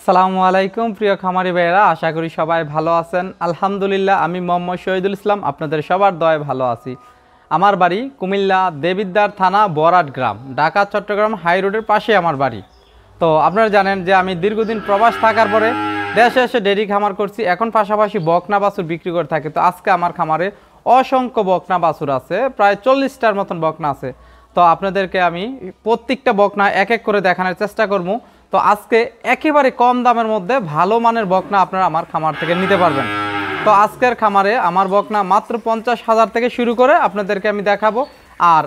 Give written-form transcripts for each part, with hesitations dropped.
আসসালামু আলাইকুম প্রিয় খামারি ভাইয়েরা, আশা করি সবাই ভালো আছেন। আলহামদুলিল্লাহ, আমি মোহাম্মদ শহীদুল ইসলাম আপনাদের সবার দয়ায় ভালো আছি। আমার বাড়ি কুমিল্লা দেবিদ্বার থানা বরাট গ্রাম, ঢাকা চট্টগ্রাম হাই রোডের পাশে আমার বাড়ি। তো আপনারা জানেন যে আমি দীর্ঘদিন প্রবাস থাকার পরে দেশে এসে ডেইরি খামার করছি, এখন পাশাপাশি বকনা বাছুর বিক্রি করে থাকি। তো আজকে আমার খামারে অসংখ্য বকনা বাছুর আছে, প্রায় 40টার মতন বকনা আছে। তো আপনাদেরকে আমি প্রত্যেকটা বকনা এক এক করে দেখানোর চেষ্টা করবো। তো আজকে একেবারে কম দামের মধ্যে ভালো মানের বকনা আপনারা আমার খামার থেকে নিতে পারবেন। তো আজকের খামারে আমার বকনা মাত্র 50,000 থেকে শুরু করে আপনাদেরকে আমি দেখাবো। আর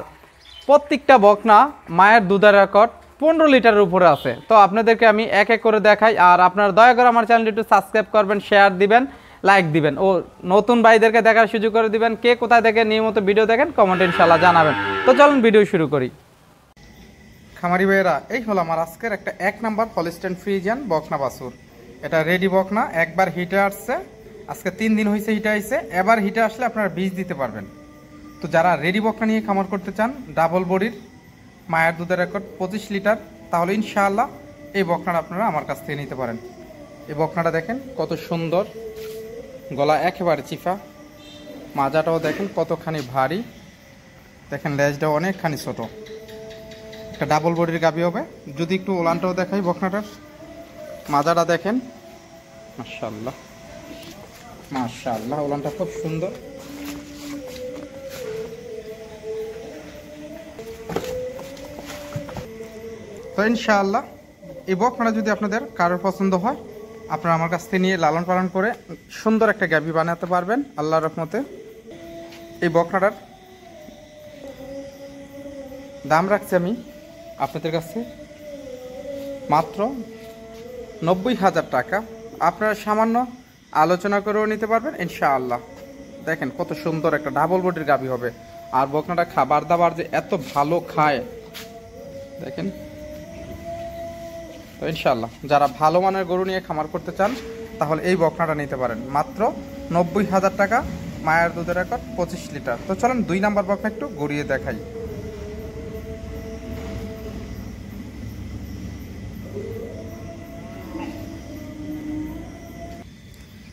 প্রত্যেকটা বকনা মায়ের দুধের রেকর্ড 15 লিটারের উপরে আছে। তো আপনাদেরকে আমি এক এক করে দেখাই। আর আপনারা দয়া করে আমার চ্যানেলটি একটু সাবস্ক্রাইব করবেন, শেয়ার দিবেন, লাইক দিবেন ও নতুন ভাইদেরকে দেখার সুযোগ করে দিবেন। কে কোথায় থেকে নিয়মিত ভিডিও দেখেন কমেন্টে ইনশাআল্লাহ জানাবেন। তো চলুন ভিডিও শুরু করি। খামারি ভাইয়েরা, এই হলো আমার আজকের একটা 1 নাম্বার হলস্টাইন ফ্রিজিয়ান বকনা বাছুর। এটা রেডি বকনা, একবার হিটে আসছে, আজকে 3 দিন হয়েছে হিটে আসছে। এবার হিটে আসলে আপনারা বীজ দিতে পারবেন। তো যারা রেডি বকনা নিয়ে খামার করতে চান, ডাবল বডির, মায়ের দুধের রেকর্ড 25 লিটার, তাহলে ইনশাআল্লাহ এই বকনাটা আপনারা আমার কাছ থেকে নিতে পারেন। এই বকনাটা দেখেন কত সুন্দর, গলা একেবারে চিফা, মাজাটাও দেখেন কতখানি ভারী, দেখেন লেজটাও অনেকখানি ছোট। একটা ডাবল বডির গাভী হবে। যদি একটু ওলানটাও দেখাই বকনাটার, মাজাটা দেখেন, মাশাআল্লাহ মাশাআল্লাহ, ওলানটা খুব সুন্দর। তো ইনশাআল্লাহ এই বকনাটা যদি আপনাদের কারোর পছন্দ হয়, আপনারা আমার কাছ থেকে নিয়ে লালন পালন করে সুন্দর একটা গাভী বানাতে পারবেন আল্লাহর রহমতে। এই বকনাটার দাম রাখছি আমি আপনাদের কাছে মাত্র 90,000 টাকা। আপনারা সামান্য আলোচনা করেও নিতে পারবেন ইনশাআল্লাহ। দেখেন কত সুন্দর একটা ডাবল বডির গাভী হবে। আর বকনাটা খাবার দাবার যে এত ভালো খায় দেখেন। তো ইনশাআল্লাহ যারা ভালো মানের গরু নিয়ে খামার করতে চান, তাহলে এই বকনাটা নিতে পারেন মাত্র 90,000 টাকা, মায়ের দুধের রেকর্ড 25 লিটার। তো চলেন 2 নাম্বার বকনা একটু গড়িয়ে দেখাই।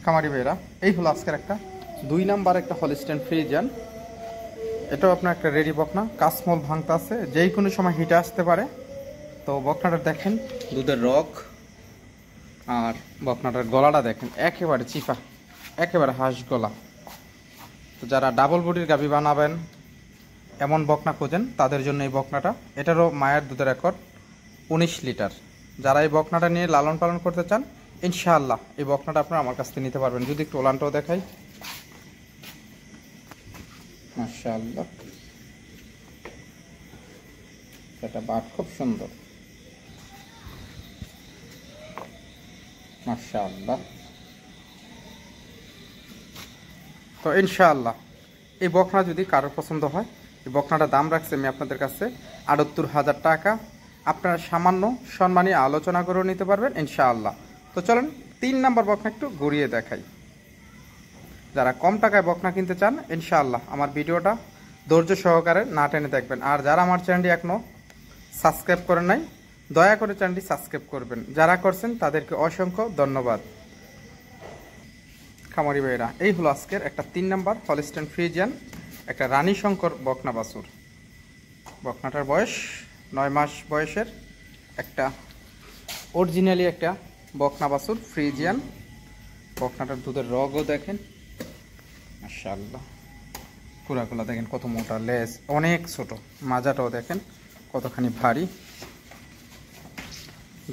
খামারি ভাইরা, এই হলো আজকের একটা 2 নাম্বার একটা হলস্টাইন ফ্রিজিয়ান। এটাও আপনার একটা রেডি বকনা, কাসমল ভাঙতে আছে, যেই কোনো সময় হিটে আসতে পারে। তো বকনাটা দেখেন দুধের রক, আর বকনাটার গলাটা দেখেন একেবারে চিফা, একেবারে হাঁস গলা। তো যারা ডাবল বডির গাভী বানাবেন, এমন বকনা খোঁজেন, তাদের জন্য এই বকনাটা। এটারও মায়ের দুধের রেকর্ড 19 লিটার। যারা এই বকনাটা নিয়ে লালন পালন করতে চান, ইনশাআল্লাহ এই বকনাটা আপনারা আমার কাছ থেকে নিতে পারবেন। যদি একটু ওলানটাও দেখাই, মাশাআল্লাহ, এটা বাট খুব সুন্দর, মাশাআল্লাহ। তো ইনশাআল্লাহ এই বকনা যদি কারোর পছন্দ হয়, এই বকনাটার দাম রাখছি আমি আপনাদের কাছে 78,000 টাকা। আপনারা সামান্য সম্মানী আলোচনা করেও নিতে পারবেন ইনশাআল্লাহ। তো চলেন 3 নাম্বার বকনা একটু ঘুরিয়ে দেখাই। যারা কম টাকায় বকনা কিনতে চান, ইনশাআল্লাহ আমার ভিডিওটা ধৈর্য সহকারে না টেনে দেখবেন। আর যারা আমার চ্যানেলটি এখনও সাবস্ক্রাইব করেন নাই, দয়া করে চ্যানেলটি সাবস্ক্রাইব করবেন, যারা করছেন তাদেরকে অসংখ্য ধন্যবাদ। খামারি ভাইরা, এই হলো আজকের একটা 3 নাম্বার হলস্টেইন ফ্রিজিয়ান একটা রানী শঙ্কর বকনা বাছুর। বকনাটার বয়স 9 মাস বয়সের একটা অরিজিনালি একটা বকনা বাছুর ফ্রিজিয়ান। বকনাটার দুধের রগও দেখেন, মাশাআল্লাহ। কুড়াগুলা দেখেন কত মোটা, লেজ অনেক ছোট, মাজাটাও দেখেন কতখানি ভারী।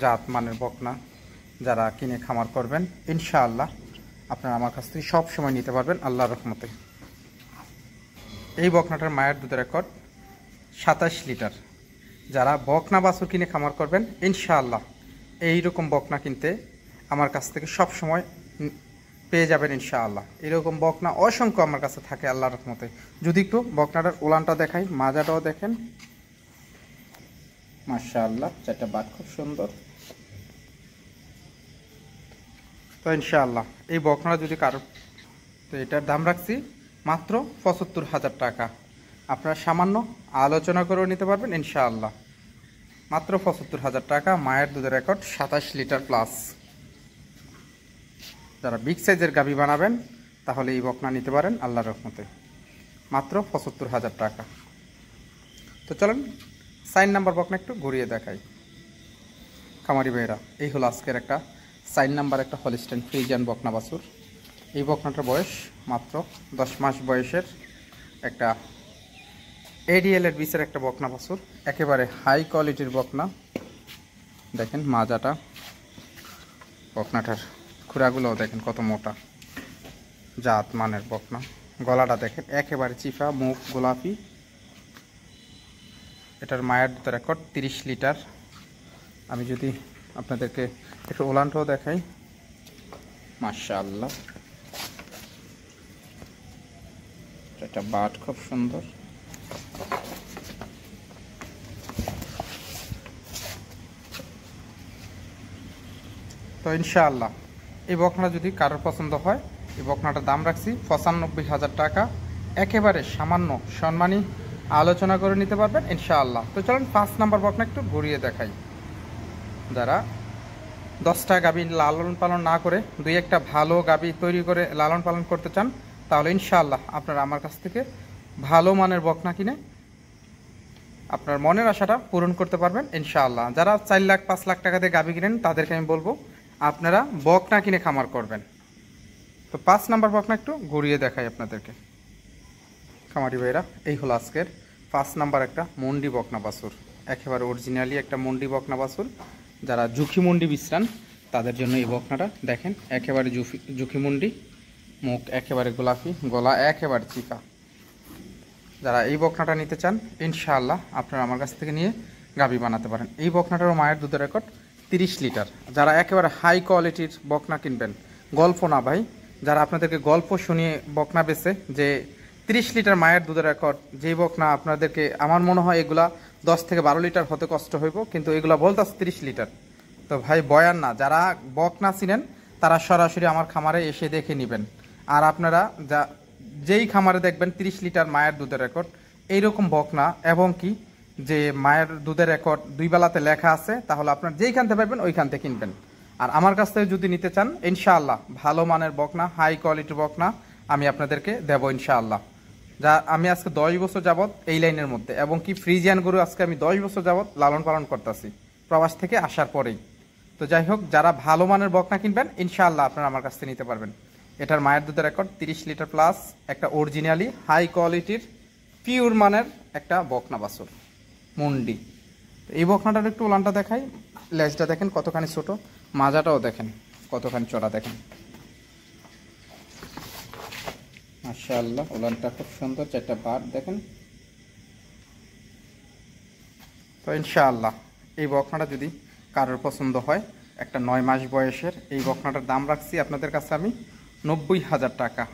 জাত মানের বকনা যারা কিনে খামার করবেন ইনশাআল্লাহ আপনারা আমার কাছ থেকে সব সময় নিতে পারবেন আল্লাহর রহমতে। এই বকনাটার মায়ের দুধের রেকর্ড 27 লিটার। যারা বকনা বাছুর কিনে খামার করবেন ইনশাআল্লাহ এইরকম বকনা কিনতে আমার কাছ থেকে সব সময় পেয়ে যাবেন ইনশাআল্লাহ। এরকম বকনা অসংখ্য আমার কাছে থাকে আল্লাহর রহমতে। যদি একটু বকনাটার উলানটা দেখাই, মাজাটাও দেখেন মাশাআল্লাহ, চারটা বাট খুব সুন্দর। তো ইনশাআল্লাহ এই বকনাটা যদি কারো, তো এটার দাম রাখছি মাত্র 75,000 টাকা। আপনারা সামান্য আলোচনা করেও নিতে পারবেন ইনশাআল্লাহ। মাত্র 75,000 টাকা, মায়ের দুধের রেকর্ড 27 লিটার প্লাস। যারা বিগ সাইজের গাভী বানাবেন তাহলে এই বকনা নিতে পারেন আল্লাহর রহমতে, মাত্র 75,000 টাকা। তো চলেন 4 নাম্বার বকনা একটু ঘুরিয়ে দেখাই। খামারি ভাইরা, এই হলো আজকের একটা 4 নাম্বার একটা হলস্টেইন ফ্রিজিয়ান বকনা বাছুর। এই বকনাটার বয়স মাত্র 10 মাস বয়সের একটা এডিএল এর বিচের একটা বকনা বাছুর। একেবারে হাই কোয়ালিটির বকনা। দেখেন মাজাটা, বকনাটার খুরাগুলোও দেখেন কত মোটা, জাত মানের বকনা। গলাটা দেখেন একেবারে চিফা, মুখ গোলাপি। এটার মায়ের দুধের রেকর্ড 30 লিটার। আমি যদি আপনাদেরকে একটু ওলানটাও দেখাই, মাশাআল্লাহ, এটা বাট খুব সুন্দর। তো ইনশাআল্লাহ এই বকনাটা যদি কারোর পছন্দ হয়, এই বকনাটার দাম রাখছি 95,000 টাকা। একেবারে সামান্য সম্মানী আলোচনা করে নিতে পারবেন ইনশাআল্লাহ। তো চলুন 5 নাম্বার বকনা একটু ঘুরিয়ে দেখাই। যারা 10টা গাভী লালন পালন না করে 2-1টা ভালো গাভী তৈরি করে লালন পালন করতে চান, তাহলে ইনশাআল্লাহ আপনারা আমার কাছ থেকে ভালো মানের বকনা কিনে আপনার মনের আশাটা পূরণ করতে পারবেন ইনশাআল্লাহ। যারা 4 লাখ 5 লাখ টাকা দিয়ে গাভী কিনেন তাদেরকে আমি বলবো আপনারা বকনা কিনে খামার করবেন। তো 5 নাম্বার বকনা একটু ঘুরিয়ে দেখাই আপনাদেরকে। খামারি ভাইরা, এই হলো আজকের 5 নাম্বার একটা মন্ডি বকনা বাছুর। একেবারে অরিজিনালি একটা মন্ডি বকনা বাছুর। যারা ঝুঁকি মন্ডি বিশ্রান তাদের জন্য এই বকনাটা দেখেন একেবারে ঝুঁকি মন্ডি, মুখ একেবারে গোলাপি, গলা একেবারে চিপা। যারা এই বকনাটা নিতে চান ইনশাআল্লাহ আপনারা আমার কাছ থেকে নিয়ে গাভী বানাতে পারেন। এই বকনাটারও মায়ের দুধের রেকর্ড 30 লিটার। যারা একেবারে হাই কোয়ালিটির বকনা কিনবেন, গল্প না ভাই, যারা আপনাদেরকে গল্প শুনিয়ে বকনা বেচে যে 30 লিটার মায়ের দুধের রেকর্ড, যেই বকনা আপনাদেরকে আমার মনে হয় এগুলা 10 থেকে 12 লিটার হতে কষ্ট হইব, কিন্তু এগুলা বলতেছে 30 লিটার। তো ভাই বয়ান না, যারা বকনা চিনেন তারা সরাসরি আমার খামারে এসে দেখে নেবেন। আর আপনারা যেই খামারে দেখবেন 30 লিটার মায়ের দুধের রেকর্ড এইরকম বকনা, এবং কি যে মায়ের দুধের রেকর্ড 2 বেলাতে লেখা আছে, তাহলে আপনার যেইখান থেকে পাবেন ওইখান থেকে কিনবেন। আর আমার কাছ থেকে যদি নিতে চান ইনশাআল্লাহ ভালো মানের বকনা, হাই কোয়ালিটির বকনা আমি আপনাদেরকে দেবো ইনশাআল্লাহ। যা আমি আজকে 10 বছর যাবত এই লাইনের মধ্যে, এবং কি ফ্রিজিয়ান গরু আজকে আমি 10 বছর যাবত লালন পালন করতেছি প্রবাস থেকে আসার পরেই। তো যাই হোক, যারা ভালো মানের বকনা কিনবেন ইনশাআল্লাহ আপনারা আমার কাছ থেকে নিতে পারবেন। এটার মায়ের দুধের রেকর্ড 30 লিটার প্লাস, একটা অরিজিনালি হাই কোয়ালিটির পিওর মানের একটা বকনা বাছুর মন্ডি। এই বকনাটার একটু উলানটা দেখাই, লেজটা দেখেন কতখানি ছোট, মাজাটাও দেখেন কতখানি চড়া, দেখেন মাশাআল্লাহ, উলানটা খুব সুন্দর, 4টা বাট দেখেন। তো ইনশাআল্লাহ এই বকনাটা যদি কারোর পছন্দ হয়, একটা 9 মাস বয়সের এই বকনাটার দাম রাখছি আপনাদের কাছে আমি 90,000 টাকা।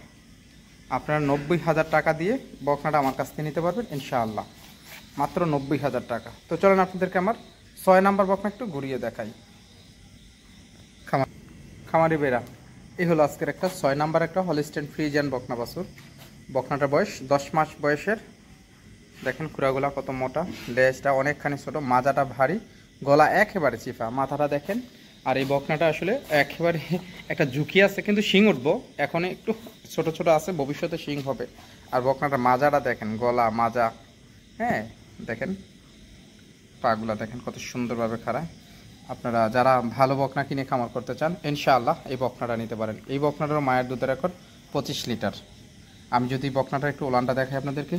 আপনারা 90,000 টাকা দিয়ে বকনাটা আমার কাছ থেকে নিতে পারবেন ইনশাআল্লাহ, মাত্র 90,000 টাকা। তো চলেন আপনাদেরকে আমার 6 নাম্বার বকনা একটু ঘুরিয়ে দেখাই। খামারি বেড়া, এই হলো আজকের একটা 6 নাম্বার একটা হলস্টেইন ফ্রিজিয়ান বকনা বাছুর। বকনাটার বয়স 10 মাস বয়সের। দেখেন খুরাগুলা কত মোটা, লেজটা অনেকখানি ছোট, মাজাটা ভারী, গলা একেবারে চিফা, মাথাটা দেখেন। আর এই বকনাটা আসলে একেবারে একটা ঝুঁকি আছে, কিন্তু শিং উঠবো, এখন একটু ছোট ছোট আছে, ভবিষ্যতে শিং হবে। আর বকনাটার মাজাটা দেখেন, গলা মাজা, হ্যাঁ দেখেন পাগুলা দেখেন কত সুন্দরভাবে খাড়ায়। আপনারা যারা ভালো বকনা কিনে খামার করতে চান ইনশাআল্লাহ এই বকনাটা নিতে পারেন। এই বকনাটারও মায়ের দুধের রেকর্ড 25 লিটার। আমি যদি বকনাটা একটু ওলানটা দেখাই আপনাদেরকে,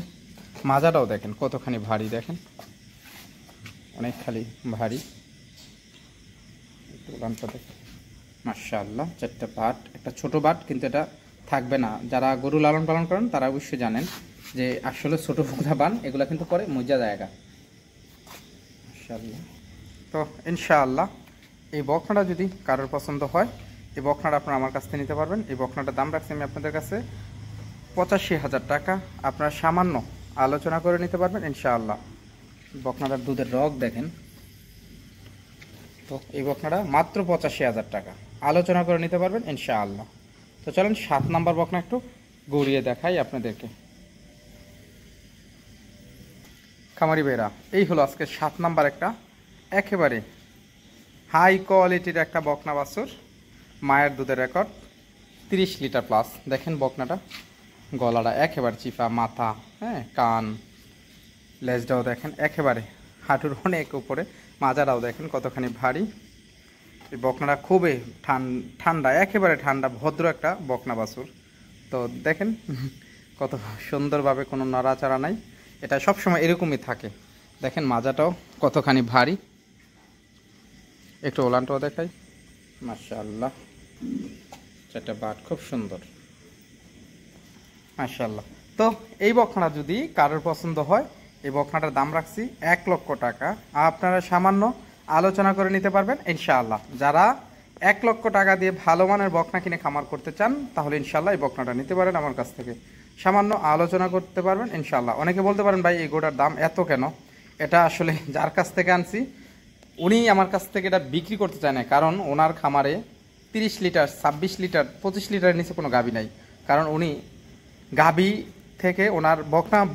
মাজাটাও দেখেন কতখানি ভারী, দেখেন অনেক খালি ভারী। একটু ওলানটা দেখেন মাশাআল্লাহ, 4টা বাট, একটা ছোট বাট, কিন্তু এটা থাকবে না। যারা গরু লালন পালন করেন তারা অবশ্যই জানেন যে আসলে ছোট বকনা বান এগুলো কিন্তু পরে মজা জায়গা মাশাআল্লাহ। তো ইনশাআল্লাহ এই বকনাটা যদি কারোর পছন্দ হয়, এই বকনাটা আপনারা আমার কাছ থেকে নিতে পারবেন। এই বকনাটার দাম রাখছি আমি আপনাদের কাছে 85,000 টাকা। আপনারা সামান্য আলোচনা করে নিতে পারবেন ইনশাআল্লাহ। বকনাটার দুধের রগ দেখেন। তো এই বকনাটা মাত্র 85,000 টাকা, আলোচনা করে নিতে পারবেন ইনশাআল্লাহ। তো চলেন 7 নাম্বার বকনা একটু গড়িয়ে দেখাই আপনাদেরকে। খামারি ভাইরা, এই হলো আজকে 7 নাম্বার একটা একেবারে হাই কোয়ালিটির একটা বকনা বাছুর, মায়ের দুধের রেকর্ড 30 লিটার প্লাস। দেখেন বকনাটা, গলাটা একেবারে চিপা, মাথা, হ্যাঁ কান, লেজটাও দেখেন একেবারে হাঁটুর অনেক উপরে, মাজাটাও দেখেন কতখানি ভারী। এই বকনাটা খুবই ঠান্ডা, একেবারে ঠান্ডা ভদ্র একটা বকনা বাছুর। তো দেখেন কত সুন্দরভাবে, কোনো নড়াচড়া নাই, এটা সবসময় এরকমই থাকে। দেখেন মাজাটাও কতখানি ভারী, একটু ওলানটাও দেখাই মাশাআল্লাহ, 4টা বাট খুব সুন্দর মাশাআল্লাহ। তো এই বকনা যদি কারোর পছন্দ হয়, এই বকনাটার দাম রাখছি 1 লক্ষ টাকা। আপনারা সামান্য আলোচনা করে নিতে পারবেন ইনশাআল্লাহ। যারা 1 লক্ষ টাকা দিয়ে ভালো মানের বকনা কিনে খামার করতে চান তাহলে ইনশাআল্লাহ এই বকনাটা নিতে পারেন আমার কাছ থেকে, সামান্য আলোচনা করতে পারবেন ইনশাআল্লাহ। অনেকে বলতে পারেন ভাই এই গোটার দাম এত কেন? এটা আসলে যার কাছ থেকে আনছি উনি আমার কাছ থেকে এটা বিক্রি করতে চায় না, কারণ ওনার খামারে 30 লিটার 26 লিটার 25 লিটারের নিচে কোনো গাভী নাই। কারণ উনি গাভী থেকে ওনার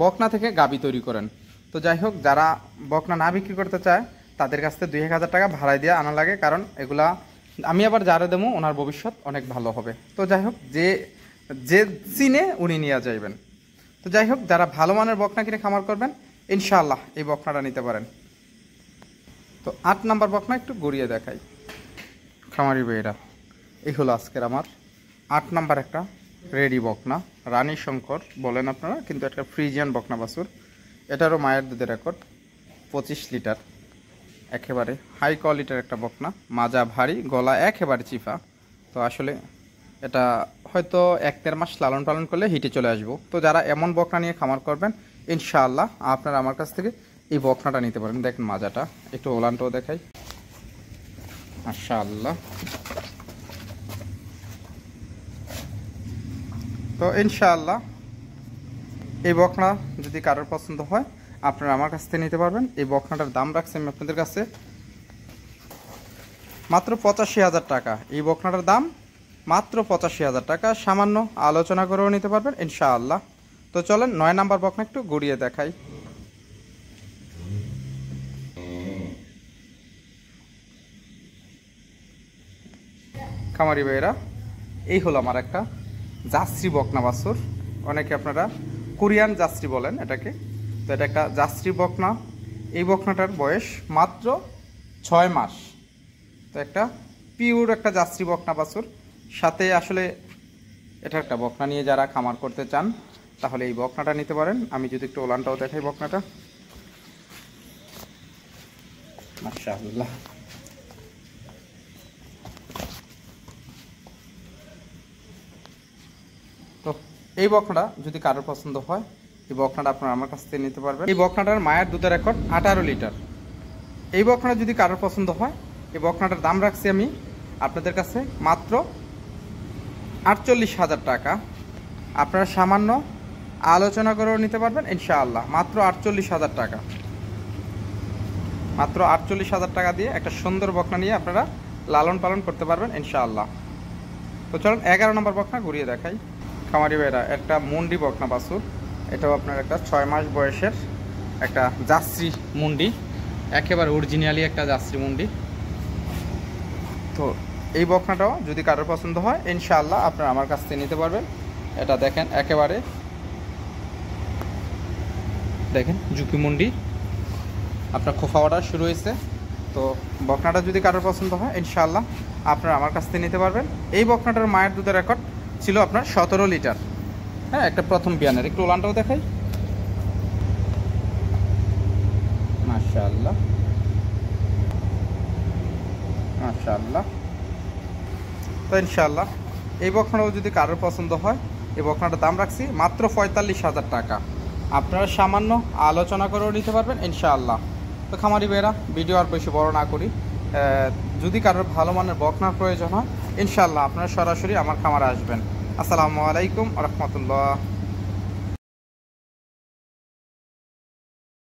বকনা থেকে গাভী তৈরি করেন। তো যাই হোক, যারা বকনা না বিক্রি করতে চায় তাদের কাছ থেকে 2-1 হাজার টাকা ভাড়ায় দিয়ে আনা লাগে, কারণ এগুলা আমি আবার যারা দেবো ওনার ভবিষ্যৎ অনেক ভালো হবে। তো যাই হোক, যে যে চিনে উনি নিয়ে যাইবেন। তো যাই হোক, যারা ভালো মানের বকনা কিনে খামার করবেন ইনশাআল্লাহ এই বকনাটা নিতে পারেন। তো 8 নাম্বার বকনা একটু গড়িয়ে দেখাই খামারি ভাইয়েরা। এই হলো আজকের আমার 8 নাম্বার একটা রেডি বকনা, রানী শঙ্কর বলেন আপনারা, কিন্তু একটা ফ্রিজিয়ান বকনা বাছুর। এটারও মায়ের দুধের রেকর্ড 25 লিটার, একেবারে হাই কোয়ালিটির একটা বকনা, মাজা ভারী, গলা একেবারে চিফা। তো আসলে এটা হয়তো 1-1.5 মাস লালন পালন করলে হিটে চলে আসবো। তো যারা এমন বকনা নিয়ে খামার করবেন ইনশাআল্লাহ আপনারা আমার কাছ থেকে এই বকনাটা নিতে পারেন। দেখেন মাজাটা, একটু ওলানটাও দেখাই মাশাআল্লাহ। তো ইনশাআল্লাহ এই বকনা যদি কারোর পছন্দ হয় আপনারা আমার কাছ থেকে নিতে পারবেন। এই বকনাটার দাম রাখছি আমি আপনাদের কাছে মাত্র 85,000 টাকা। এই বকনাটার দাম মাত্র 85,000 টাকা, সামান্য আলোচনা করেও নিতে পারবেন ইনশাআল্লাহ। তো চলেন 9 নাম্বার বকনা একটু গড়িয়ে দেখাই। খামারি ভাইয়েরা, এই হলো আমার একটা জার্সি বকনা বাছুর, অনেকে আপনারা কোরিয়ান জার্সি বলেন এটাকে। তো এটা একটা জার্সি বকনা। এই বকনাটার বয়স মাত্র 6 মাস। তো একটা পিওর একটা জার্সি বকনা বাছুর, সাথে আসলে এটা একটা বকনা নিয়ে যারা খামার করতে চান তাহলে এই বকনাটা নিতে পারেন। আমি যদি একটু ওলানটাও দেখাই বকনাটা মাশাআল্লাহ। তো এই বকনাটা যদি কারোর পছন্দ হয়, এই বকনাটা আপনারা আমার কাছ থেকে নিতে পারবেন। এই বকনাটার মায়ের দুধের রেকর্ড 18 লিটার। এই বকনাটা যদি কারোর পছন্দ হয়, এই বকনাটার দাম রাখছি আমি আপনাদের কাছে মাত্র 48,000 টাকা। আপনারা সামান্য আলোচনা করেও নিতে পারবেন ইনশাআল্লাহ। মাত্র 48,000 টাকা, মাত্র 48,000 টাকা দিয়ে একটা সুন্দর বকনা নিয়ে আপনারা লালন পালন করতে পারবেন ইনশাআল্লাহ। তো চলুন 11 নম্বর বকনা ঘুরিয়ে দেখাই খামারি ভাইরা। একটা মুন্ডি বকনা বাছুর, এটাও আপনার একটা 6 মাস বয়সের একটা জার্সি মুন্ডি, একেবারে অরিজিনালি একটা জার্সি মুন্ডি। তো এই বকনাটাও যদি কারোর পছন্দ হয় ইনশাআল্লাহ আপনারা আমার কাছ থেকে নিতে পারবেন। এটা দেখেন একেবারে দেখেন ঝুঁকি মুন্ডি, আপনার খোফা অর্ডার শুরু হয়েছে। তো বকনাটা যদি কারোর পছন্দ হয় ইনশাআল্লাহ আপনারা আমার কাছ থেকে নিতে পারবেন। এই বকনাটার মায়ের দুধের রেকর্ড ছিল আপনার 17 লিটার। হ্যাঁ, একটা প্রথম বিয়ানের। একটু ওলানটাও দেখাই, মাশাআল্লাহ মাশাআল্লাহ। তো ইনশাআল্লাহ এই বকনাটাও যদি কারোর পছন্দ হয়, এই বকনাটার দাম রাখছি মাত্র 45,000 টাকা। আপনারা সামান্য আলোচনা করেও নিতে পারবেন ইনশাআল্লাহ। তো খামারি ভাইরা, ভিডিও আর বেশি বড় না করি, যদি কারোর ভালো মানের বকনার প্রয়োজন হয় ইনশাআল্লাহ আপনারা সরাসরি আমার খামারে আসবেন। আসসালামু আলাইকুম ওয়া রাহমাতুল্লাহ।